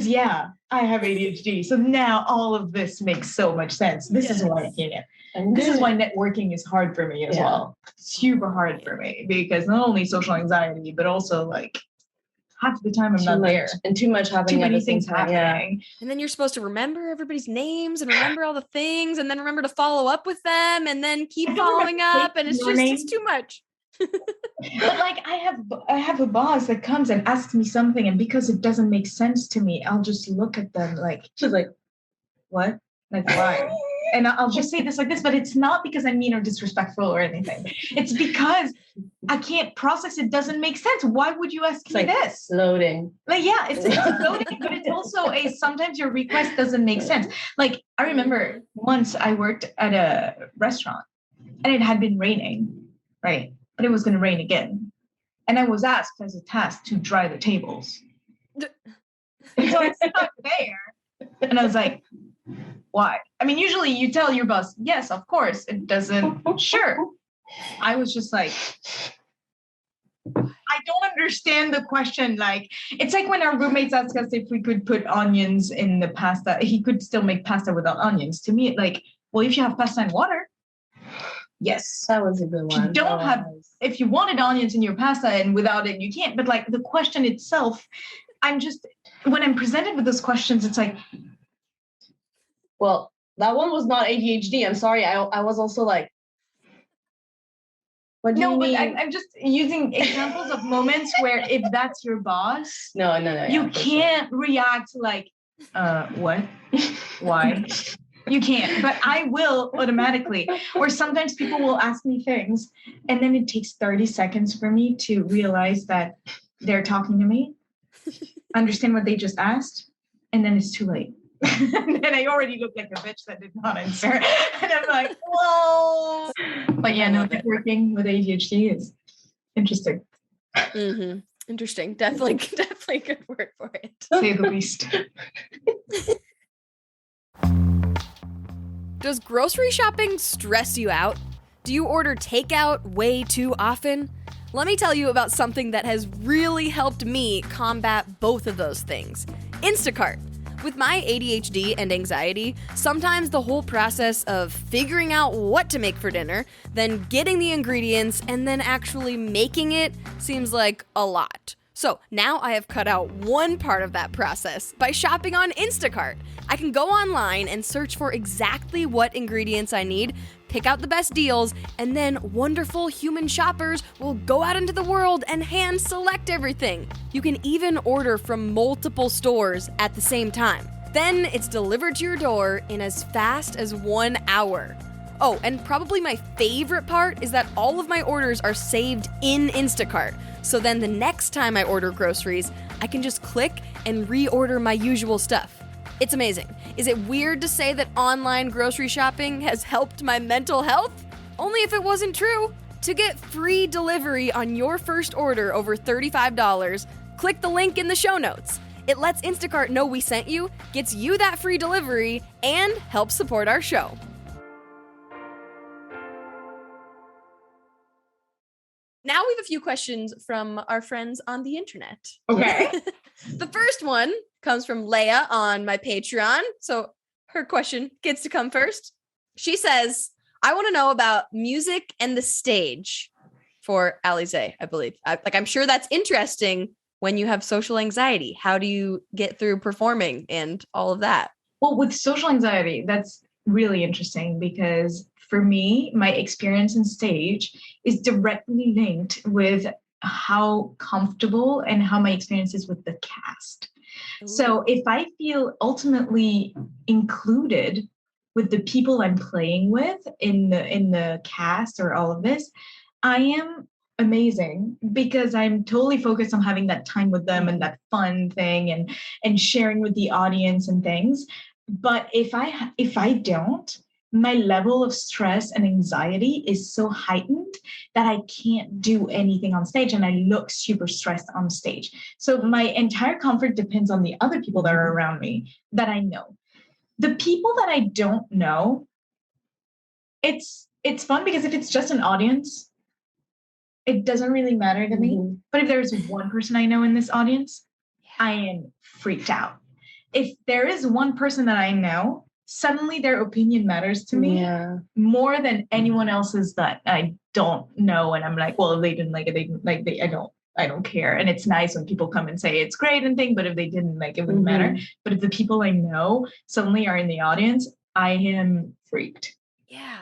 yeah, I have ADHD. So now all of this makes so much sense. This is why I hate it. And this is why networking is hard for me as well. Super hard for me, because not only social anxiety, but also like half the time I'm not there. And too much happening. Too many things happening. Yeah. And then you're supposed to remember everybody's names and remember all the things and then remember to follow up with them and then keep following up. And it's too much. But like I have a boss that comes and asks me something, and because it doesn't make sense to me, I'll just look at them like, she's like, what? Like, why? And I'll just say this like this, but it's not because I'm mean or disrespectful or anything. It's because I can't process it. Doesn't make sense. Why would you ask me this? Loading. Like, yeah, it's loading, but it's also sometimes your request doesn't make sense. Like, I remember once I worked at a restaurant and it had been raining, right? But it was going to rain again. And I was asked as a task to dry the tables. And so I stuck there and I was like, why? I mean, usually you tell your boss, yes, of course. It doesn't, sure. I was just like, I don't understand the question. Like, it's like when our roommates asked us if we could put onions in the pasta, he could still make pasta without onions. To me, like, Well, if you have pasta and water, yes. That was a good If you one. don't have, if you wanted onions in your pasta and without it, you can't. But like the question itself, when I'm presented with those questions, it's like, Well, that one was not ADHD. I'm sorry. I was also like, what do you mean? I'm just using examples of moments where if that's your boss, No. you can't react like, what? Why? You can't, but I will automatically. Or sometimes people will ask me things, and then it takes 30 seconds for me to realize that they're talking to me, understand what they just asked, and then it's too late. And then I already look like a bitch that did not answer. And I'm like, whoa. But yeah, no, working with ADHD is interesting. Mm-hmm. Interesting. Definitely a good word for it. Say the least. Does grocery shopping stress you out? Do you order takeout way too often? Let me tell you about something that has really helped me combat both of those things. Instacart. With my ADHD and anxiety, sometimes the whole process of figuring out what to make for dinner, then getting the ingredients, and then actually making it seems like a lot. So now I have cut out one part of that process by shopping on Instacart. I can go online and search for exactly what ingredients I need, pick out the best deals, and then wonderful human shoppers will go out into the world and hand select everything. You can even order from multiple stores at the same time. Then it's delivered to your door in as fast as 1 hour. Oh, and probably my favorite part is that all of my orders are saved in Instacart. So then the next time I order groceries, I can just click and reorder my usual stuff. It's amazing. Is it weird to say that online grocery shopping has helped my mental health? Only if it wasn't true. To get free delivery on your first order over $35, click the link in the show notes. It lets Instacart know we sent you, gets you that free delivery, and helps support our show. Now we have a few questions from our friends on the internet. Okay. The first one comes from Leia on my Patreon. So her question gets to come first. She says, I want to know about music and the stage for Alizée, I believe. I'm sure that's interesting when you have social anxiety. How do you get through performing and all of that? Well, with social anxiety, that's really interesting because for me, my experience in stage is directly linked with how comfortable and how my experience is with the cast. Ooh. So if I feel ultimately included with the people I'm playing with in the cast or all of this, I am amazing because I'm totally focused on having that time with them and that fun thing and sharing with the audience and things. But if I don't, my level of stress and anxiety is so heightened that I can't do anything on stage and I look super stressed on stage. So my entire comfort depends on the other people that are around me that I know. The people that I don't know, it's fun because if it's just an audience, it doesn't really matter to me. But if there's one person I know in this audience, I am freaked out. If there is one person that I know, suddenly their opinion matters to me more than anyone else's that I don't know. And I'm like, well, if they didn't like it, they didn't like it. I don't care. And it's nice when people come and say it's great and thing, but if they didn't like it, wouldn't matter. But if the people I know suddenly are in the audience, I am freaked. Yeah.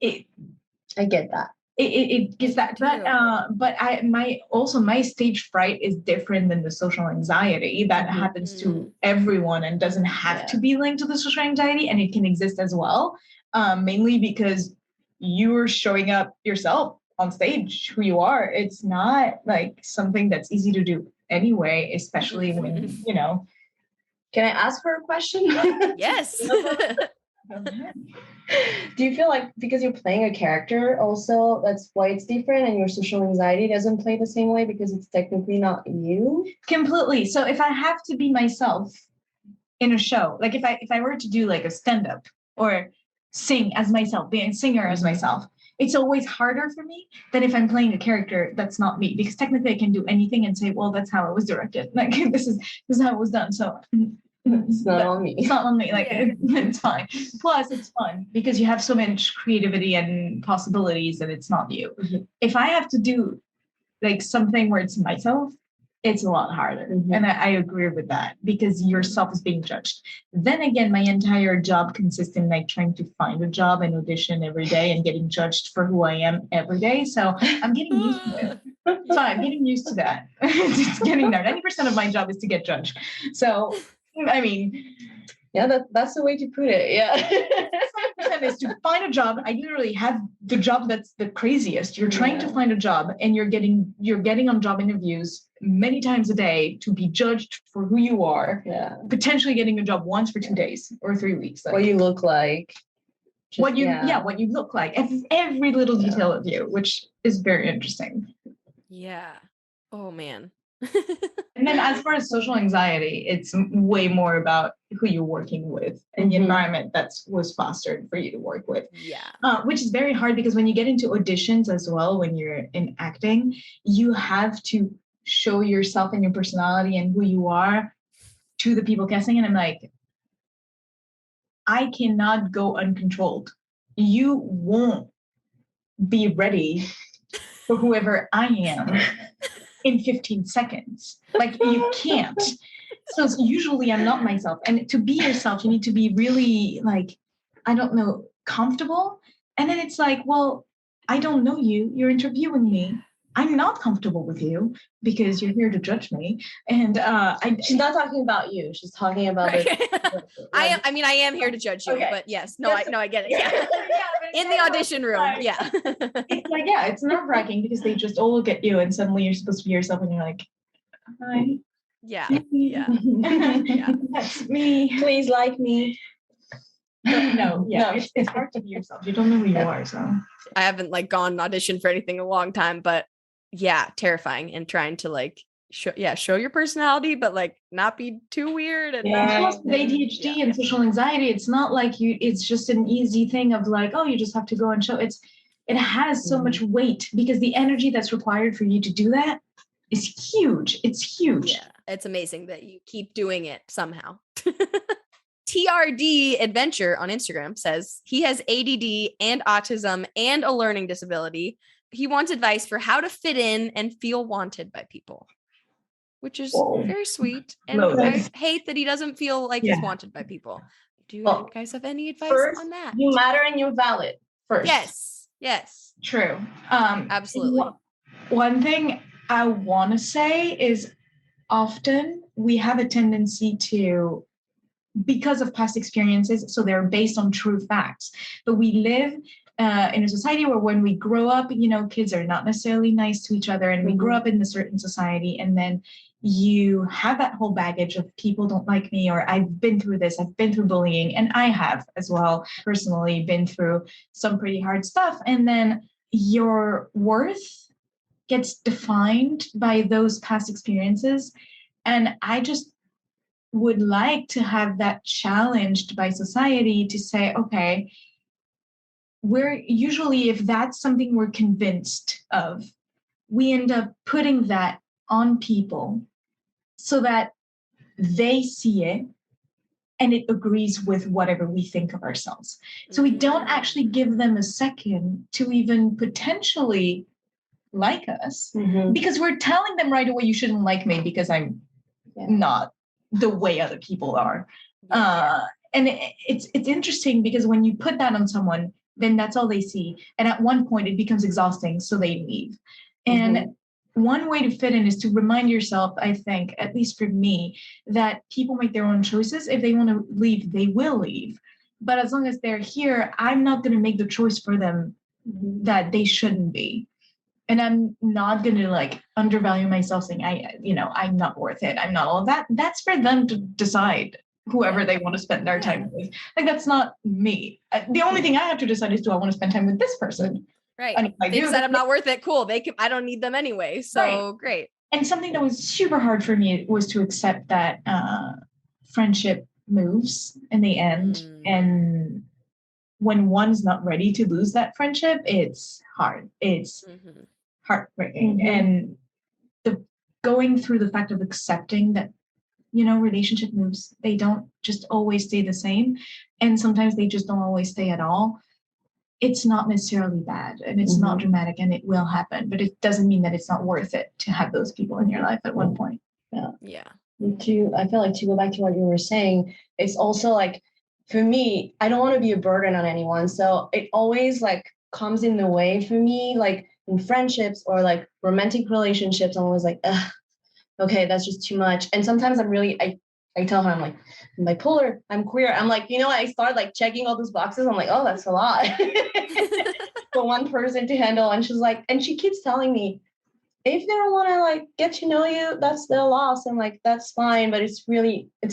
I get that. It gives that, but my stage fright is different than the social anxiety that happens to everyone and doesn't have to be linked to the social anxiety, and it can exist as well, mainly because you're showing up yourself on stage, who you are. It's not like something that's easy to do anyway, especially when, you know. Can I ask her a question? Yes. Do you feel like because you're playing a character also, that's why it's different and your social anxiety doesn't play the same way because it's technically not you? Completely. So if I have to be myself in a show, like if I were to do like a stand-up or sing as myself, being a singer as myself, it's always harder for me than if I'm playing a character that's not me, because technically I can do anything and say, well, that's how it was directed. Like this is how it was done. So It's not on me. It's not on me. Like Yeah. it's fine. Plus, it's fun because you have so much creativity and possibilities, and it's not you. Mhm. If I have to do like something where it's myself, it's a lot harder. Mhm. And I agree with that because yourself is being judged. Then again, my entire job consists in like trying to find a job and audition every day and getting judged for who I am every day. So I'm getting used to it. So I'm getting used to that. It's getting there. 90% of my job is to get judged. So I mean, Yeah, that's the way to put it. Yeah. 7% is to find a job. I literally have the job that's the craziest. You're trying to Yeah. find a job and you're getting on job interviews many times a day to be judged for who you are, Yeah. potentially getting a job once for 2 days or 3 weeks. Like, What you look like. what you look like, every little detail of you, which is very interesting. Yeah. Oh man. And then as far as social anxiety, it's way more about who you're working with and the Mhm. environment that was fostered for you to work with. Yeah. Which is very hard because when you get into auditions as well, when you're in acting, you have to show yourself and your personality and who you are to the people casting. And I'm like, I cannot go uncontrolled. You won't be ready for whoever I am in 15 seconds. Like you can't. So usually I'm not myself. And to be yourself, you need to be really like, I don't know, comfortable. And then it's like, well, I don't know you. You're interviewing me. I'm not comfortable with you because you're here to judge me. And She's not talking about you. She's talking about Right. the I am here to judge you, Okay. but yes, no, I get it. Yeah. but In the audition room. like- Yeah. it's like, yeah, it's nerve-wracking because they just all look at you and suddenly you're supposed to be yourself and you're like, hi. Yeah. Yeah. Yeah. That's me. Please like me. No, yeah, No. it's hard to be yourself. You don't know who you are, so. I haven't like gone audition for anything in a long time, but yeah, terrifying and trying to like show your personality, but like not be too weird and Yeah. Plus with ADHD and social anxiety, it's not like it's just an easy thing of like, oh, you just have to go and show. It has so much weight because the energy that's required for you to do that is huge. It's huge. yeah, it's amazing that you keep doing it somehow. TRD Adventure on Instagram says he has ADD and autism and a learning disability. He wants advice for how to fit in and feel wanted by people, which is Whoa. very sweet. And Loaded. I hate that he doesn't feel like he's wanted by people. Do you Well, guys have any advice First, on that? you matter and you're valid. First. Yes. True. Absolutely. One thing I want to say is often we have a tendency to, because of past experiences, so they're based on true facts, but we live in a society where when we grow up, kids are not necessarily nice to each other, and we grow up in a certain society, and then you have that whole baggage of people don't like me, or I've been through this, I've been through bullying, and I have as well personally been through some pretty hard stuff, and then your worth gets defined by those past experiences. And I just would like to have that challenged by society to say, okay, we're usually, if that's something we're convinced of, we end up putting that on people so that they see it and it agrees with whatever we think of ourselves. So we don't actually give them a second to even potentially like us, because we're telling them right away, you shouldn't like me because I'm not the way other people are. And it's interesting because when you put that on someone, then that's all they see. And at one point it becomes exhausting, so they leave. And one way to fit in is to remind yourself, I think, at least for me, that people make their own choices. If they want to leave, they will leave. But as long as they're here, I'm not going to make the choice for them that they shouldn't be. And I'm not going to like undervalue myself saying, I'm not worth it. I'm not all of that. That's for them to decide, whoever they want to spend their time with. Like, that's not me. The only thing I have to decide is, do I want to spend time with this person? Right. And if I They do, decide I'm not worth it. Cool. I don't need them anyway. So great. And something that was super hard for me was to accept that friendship moves in the end. And when one's not ready to lose that friendship, it's hard. It's heartbreaking. And going through the fact of accepting that relationship moves. They don't just always stay the same. And sometimes they just don't always stay at all. It's not necessarily bad and it's not dramatic and it will happen, but it doesn't mean that it's not worth it to have those people in your life at one point. Yeah. I feel like to go back to what you were saying, it's also like, for me, I don't want to be a burden on anyone. So it always like comes in the way for me, like in friendships or like romantic relationships. I'm always like, ugh, okay, that's just too much. And sometimes I tell her, I'm like, I'm bipolar, I'm queer. I'm like, I start like checking all those boxes. I'm like, oh, that's a lot for one person to handle. And she's like, and she keeps telling me, if they don't want to like get to know you, that's their loss. I'm like, that's fine. But it's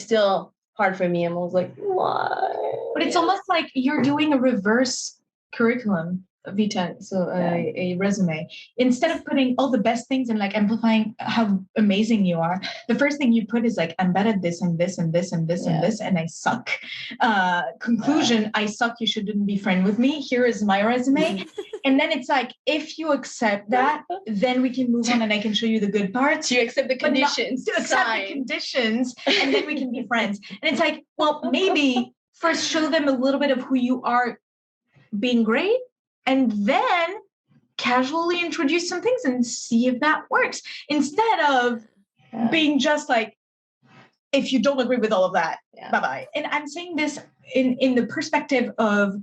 still hard for me. I'm always like, why? But it's almost like you're doing a reverse curriculum vitae, so a resume. Instead of putting all the best things and like amplifying how amazing you are, the first thing you put is like, I'm bad at this and this and this and this and this, and I suck. Conclusion, I suck, you shouldn't be friend with me. Here is my resume. And then it's like, if you accept that, then we can move on and I can show you the good parts. You accept the conditions. To accept the conditions, and then we can be friends. And it's like, well, maybe first show them a little bit of who you are being great, and then casually introduce some things and see if that works. Instead of being just like, if you don't agree with all of that, bye-bye. And I'm saying this in the perspective of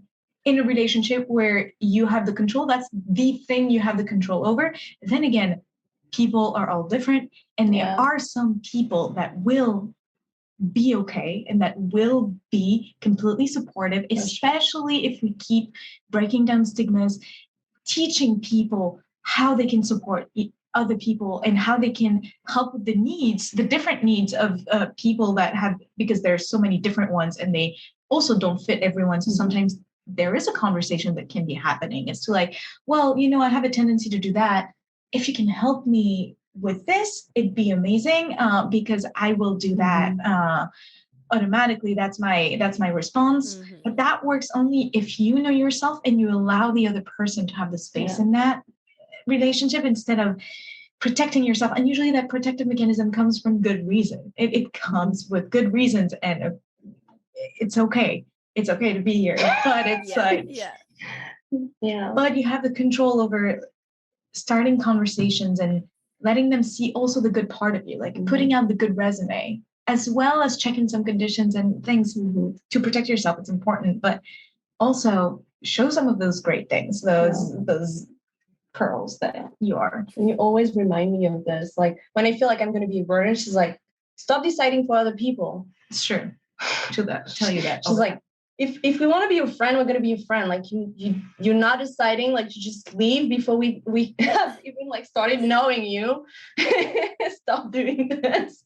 in a relationship where you have the control, that's the thing you have the control over. Then again, people are all different, and there are some people that will be okay and that will be completely supportive, especially if we keep breaking down stigmas, teaching people how they can support other people and how they can help with the different needs of people that have, because there's so many different ones and they also don't fit everyone. So sometimes there is a conversation that can be happening. It's to like, well, I have a tendency to do that. If you can help me with this, it'd be amazing, because I will do that automatically. That's my response. But that works only if you know yourself and you allow the other person to have the space in that relationship instead of protecting yourself. And usually that protective mechanism comes from good reason. It comes with good reasons, and it's okay. It's okay to be here, but it's but you have the control over starting conversations and letting them see also the good part of you, like putting out the good resume, as well as checking some conditions and things to protect yourself. It's important, but also show some of those great things, those pearls that you are. And you always remind me of this. Like when I feel like I'm going to be a burden, she's like, stop deciding for other people. It's true. Tell you that. She's like, if we want to be your friend, we're gonna be your friend. Like you're not deciding, like you just leave before we have even like started knowing you. Stop doing this.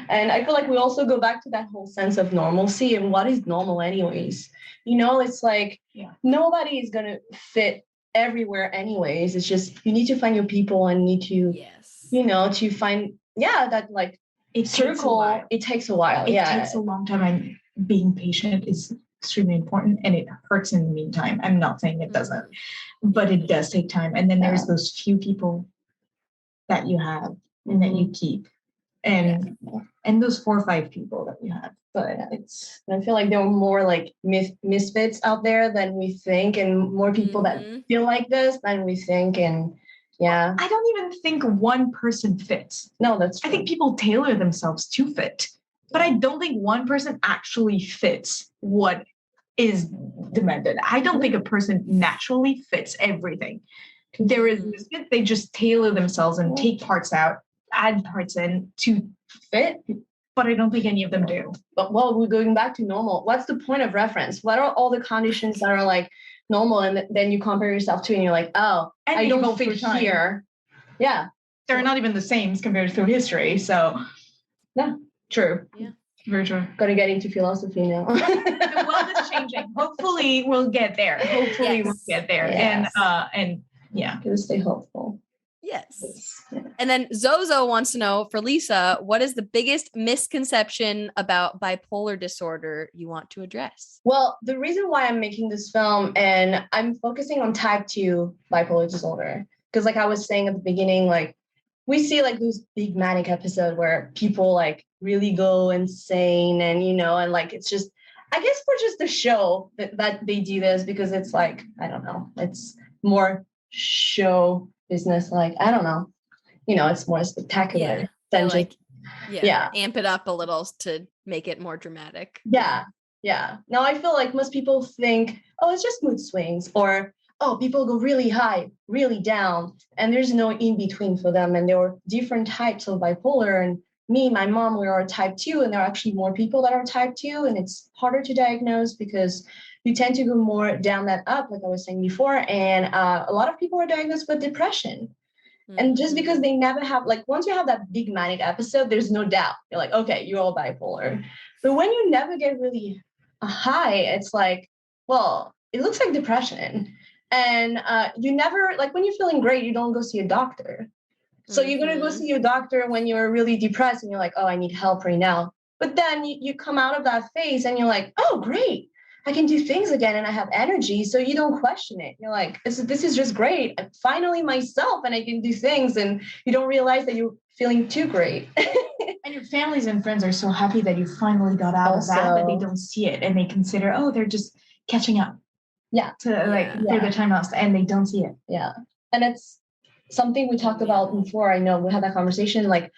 And I feel like we also go back to that whole sense of normalcy and what is normal anyways. It's like nobody is gonna fit everywhere anyways. It's just you need to find your people and need to to find that like it circle. It takes a while. It takes a long time. And being patient is extremely important, and it hurts in the meantime. I'm not saying it doesn't, but it does take time. And then there's those few people that you have and that you keep, and those 4 or 5 people that you have. But I feel like there are more like misfits out there than we think, and more people that feel like this than we think. And I don't even think one person fits. No, that's true. I think people tailor themselves to fit. But I don't think one person actually fits what is demanded. I don't think a person naturally fits everything. There is misfit, they just tailor themselves and take parts out, add parts in to fit. But I don't think any of them do. But we're going back to normal. What's the point of reference? What are all the conditions that are like normal, and then you compare yourself to, and you're like, oh, and I don't fit here. Yeah, they're not even the same compared through history. So true. Yeah. Very true. Gotta get into philosophy now. The world is changing. Hopefully we'll get there. Yes. And Gotta stay hopeful. Yes. And then Zozo wants to know, for Lisa, what is the biggest misconception about bipolar disorder you want to address? Well, the reason why I'm making this film and I'm focusing on type 2 bipolar disorder, because like I was saying at the beginning, like we see like those big manic episode where people like really go insane and, and like, it's just, I guess for just the show that they do this because it's like, I don't know, it's more show business. Like, I don't know, it's more spectacular than like, just, amp it up a little to make it more dramatic. Yeah. Now I feel like most people think, oh, it's just mood swings, or, oh, people go really high, really down, and there's no in between for them. And there are different types of bipolar. And me, my mom, we are type 2, and there are actually more people that are type 2, and it's harder to diagnose because you tend to go more down than up, like I was saying before. And a lot of people are diagnosed with depression. And just because they never have, like, once you have that big manic episode, there's no doubt. You're like, okay, you're all bipolar. But when you never get really high, it's like, well, it looks like depression. And you never, like, when you're feeling great, you don't go see a doctor. So you're going to go see your doctor when you're really depressed and you're like, oh, I need help right now. But then you come out of that phase and you're like, oh, great, I can do things again and I have energy. So you don't question it. You're like, this is just great. I'm finally myself and I can do things. And you don't realize that you're feeling too great. And your families and friends are so happy that you finally got out of that they don't see it. And they consider, oh, they're just catching up. For the time lost, and they don't see it. Yeah. And it's something we talked about before. I know we had that conversation. Like,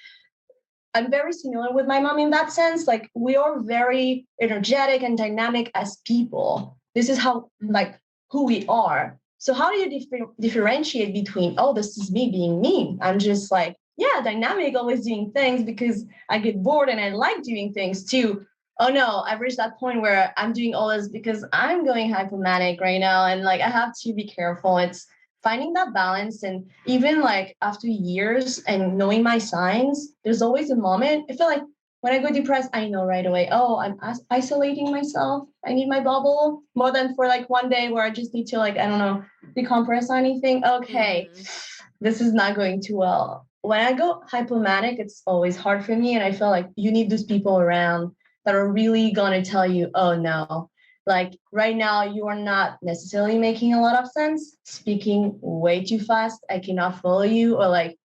I'm very similar with my mom in that sense. Like, we are very energetic and dynamic as people. This is how, like, who we are. So how do you differentiate between, oh, this is me being me? I'm just like, dynamic, always doing things because I get bored and I like doing things too. Oh no, I've reached that point where I'm doing all this because I'm going hypomanic right now. And like, I have to be careful. It's finding that balance. And even like after years and knowing my signs, there's always a moment. I feel like when I go depressed, I know right away, oh, I'm isolating myself. I need my bubble more than for like one day where I just need to, like, I don't know, decompress or anything. Okay, this is not going too well. When I go hypomanic, it's always hard for me. And I feel like you need those people around that are really going to tell you, oh no, like right now you are not necessarily making a lot of sense, speaking way too fast, I cannot follow you, or like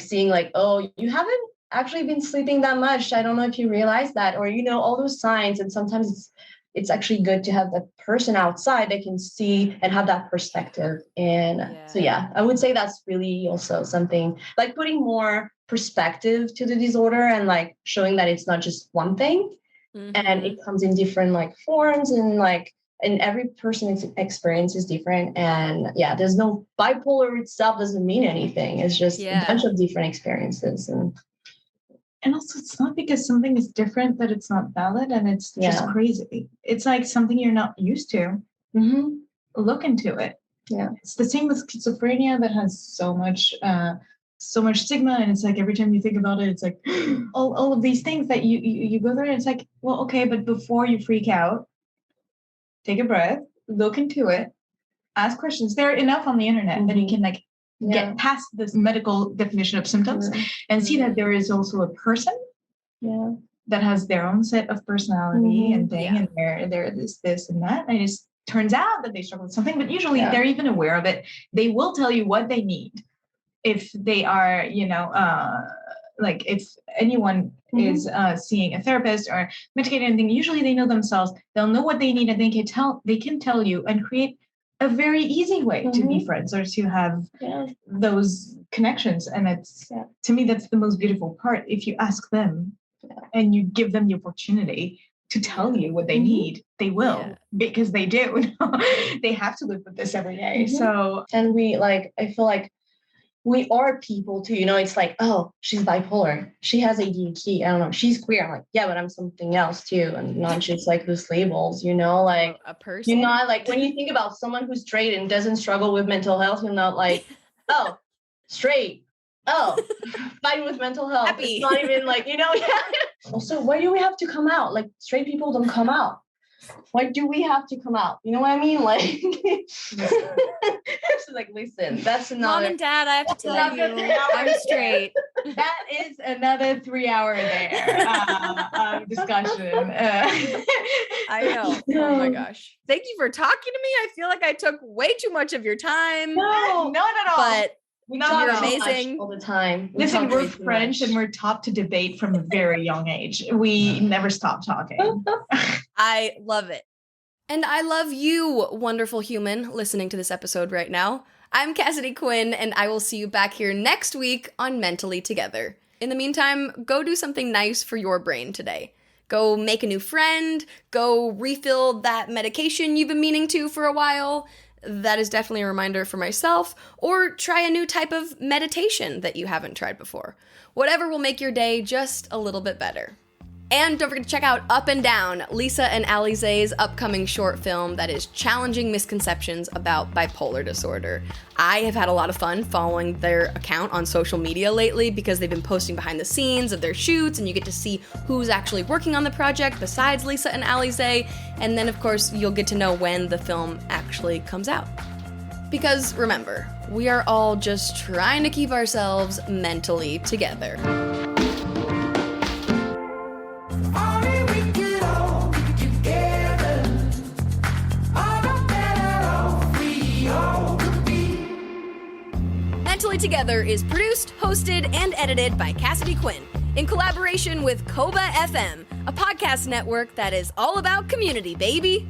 seeing like, oh, you haven't actually been sleeping that much, I don't know if you realize that, or all those signs. And sometimes it's actually good to have that person outside that can see and have that perspective. And so I would say that's really also something, like putting more perspective to the disorder and like showing that it's not just one thing. And it comes in different like forms, and like, and every person's experience is different. And there's no bipolar itself doesn't mean anything. It's just a bunch of different experiences. And also, it's not because something is different that it's not valid, and it's just crazy. It's like something you're not used to. Look into it. It's the same with schizophrenia that has so much stigma, and it's like every time you think about it, it's like all of these things that you go there, and it's like, well, okay, but before you freak out, take a breath, look into it, ask questions. There are enough on the internet that you can like get past this medical definition of symptoms and see that there is also a person that has their own set of personality and thing, and they're this and that, and it just turns out that they struggle with something, but usually they're even aware of it. They will tell you what they need. If they are, like if anyone is seeing a therapist or medicating anything, usually they know themselves. They'll know what they need, and they can tell you and create a very easy way to be friends or to have those connections. And it's to me, that's the most beautiful part. If you ask them and you give them the opportunity to tell you what they need, they will, because they do. They have to live with this every day. So, and I feel like we are people too, it's like, oh, she's bipolar, she has ADHD, I don't know, she's queer. I'm like, yeah, but I'm something else too, and not just like those labels, like a person. Like when you think about someone who's straight and doesn't struggle with mental health, you're not like, oh, straight, oh, fighting with mental health. Happy. It's not even like, Also, why do we have to come out? Like, straight people don't come out. Why do we have to come out? You know what I mean? Like, it's like, listen, that's another. Mom and Dad, I have to tell you, I'm straight. That is another 3-hour discussion. I know. Oh my gosh. Thank you for talking to me. I feel like I took way too much of your time. No, not at all. But We Talk not You're too much amazing. all the time. We Listen, talk we're way too French much. and we're taught to debate from a very young age. We never stop talking. I love it. And I love you, wonderful human, listening to this episode right now. I'm Cassidy Quinn, and I will see you back here next week on Mentally Together. In the meantime, go do something nice for your brain today. Go make a new friend, go refill that medication you've been meaning to for a while. That is definitely a reminder for myself. Or try a new type of meditation that you haven't tried before. Whatever will make your day just a little bit better. And don't forget to check out Up and Down, Lisa and Alizé's upcoming short film that is challenging misconceptions about bipolar disorder. I have had a lot of fun following their account on social media lately because they've been posting behind the scenes of their shoots, and you get to see who's actually working on the project besides Lisa and Alizé, and then of course you'll get to know when the film actually comes out. Because remember, we are all just trying to keep ourselves mentally together. Mentally Together is produced, hosted, and edited by Cassidy Quinn in collaboration with Koba FM, a podcast network that is all about community, baby.